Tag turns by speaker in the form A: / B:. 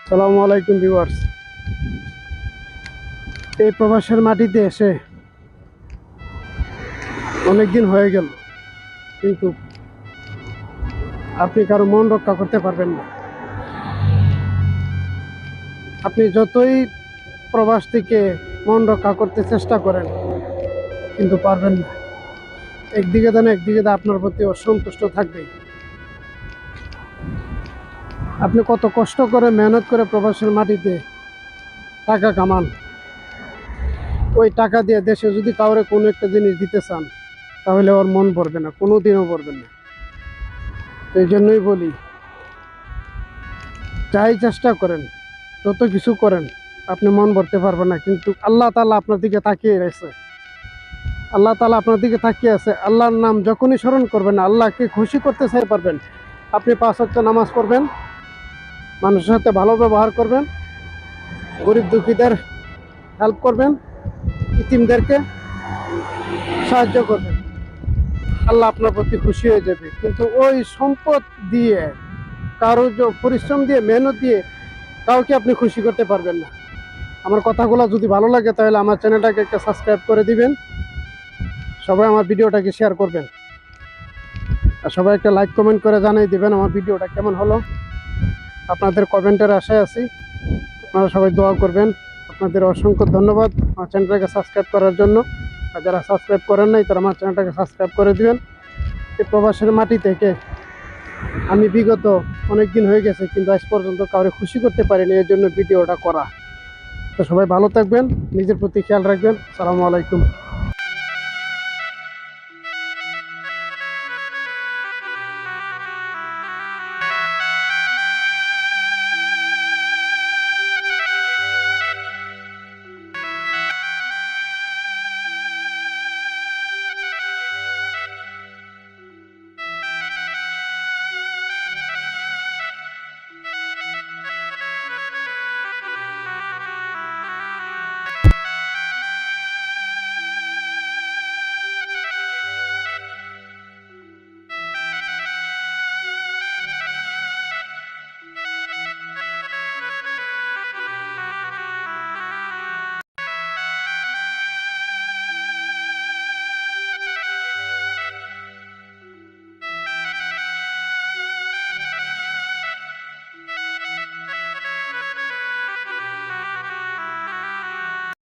A: আসসালামু আলাইকুম ভিউয়ার্স। এই প্রবাসের মাটিতে এসে অনেক দিন হয়ে গেল, কিন্তু আপনি কারো মন রক্ষা করতে পারবেন না। আপনি যতই প্রবাস থেকে মন রক্ষা করতে চেষ্টা করেন, কিন্তু পারবেন না। একদিকে আপনার প্রতি অসন্তুষ্ট থাকবেই। আপনি কত কষ্ট করে মেহনত করে প্রবাসের মাটিতে টাকা কামান, ওই টাকা দিয়ে দেশে যদি কাউরে কোনো একটা জিনিস দিতে চান, তাহলে ওর মন ভরবে না, কোনো দিনও ভরবে না। এই জন্যই বলি, যাই চেষ্টা করেন, যত কিছু করেন, আপনি মন ভরতে পারবেন না। কিন্তু আল্লাহ তাআলা আপনার দিকে তাকিয়ে রয়েছে। আল্লাহ তাআলা আপনার দিকে তাকিয়ে আছে। আল্লাহর নাম যখনই স্মরণ করবেন, আল্লাহকে খুশি করতে চাই পারবেন, আপনি 5 ওয়াক্ত নামাজ পড়বেন, মানুষের সাথে ভালো ব্যবহার করবেন, গরিব দুঃখীদের হেল্প করবেন, ইতিমদেরকে সাহায্য করবেন, আল্লাহ আপনার প্রতি খুশি হয়ে যাবে। কিন্তু ওই সম্পদ দিয়ে, কারো পরিশ্রম দিয়ে, মেহনত দিয়ে কাউকে আপনি খুশি করতে পারবেন না। আমার কথাগুলো যদি ভালো লাগে, তাহলে আমার চ্যানেলটাকে একটা সাবস্ক্রাইব করে দিবেন, সবাই আমার ভিডিওটাকে শেয়ার করবেন, আর সবাই একটা লাইক কমেন্ট করে জানিয়ে দিবেন আমার ভিডিওটা কেমন হলো। আপনাদের কমেন্টের আশায় আছি। আপনারা সবাই দোয়া করবেন। আপনাদের অসংখ্য ধন্যবাদ আমার চ্যানেলটাকে সাবস্ক্রাইব করার জন্য। আর যারা সাবস্ক্রাইব করেন নাই, তারা আমার চ্যানেলটাকে সাবস্ক্রাইব করে দিবেন। এই প্রবাসের মাটি থেকে আমি বিগত অনেক দিন হয়ে গেছে, কিন্তু আজ পর্যন্ত কাউকে খুশি করতে পারিনি, এর জন্য ভিডিওটা করা। তো সবাই ভালো থাকবেন, নিজের প্রতি খেয়াল রাখবেন। আসসালামু আলাইকুম।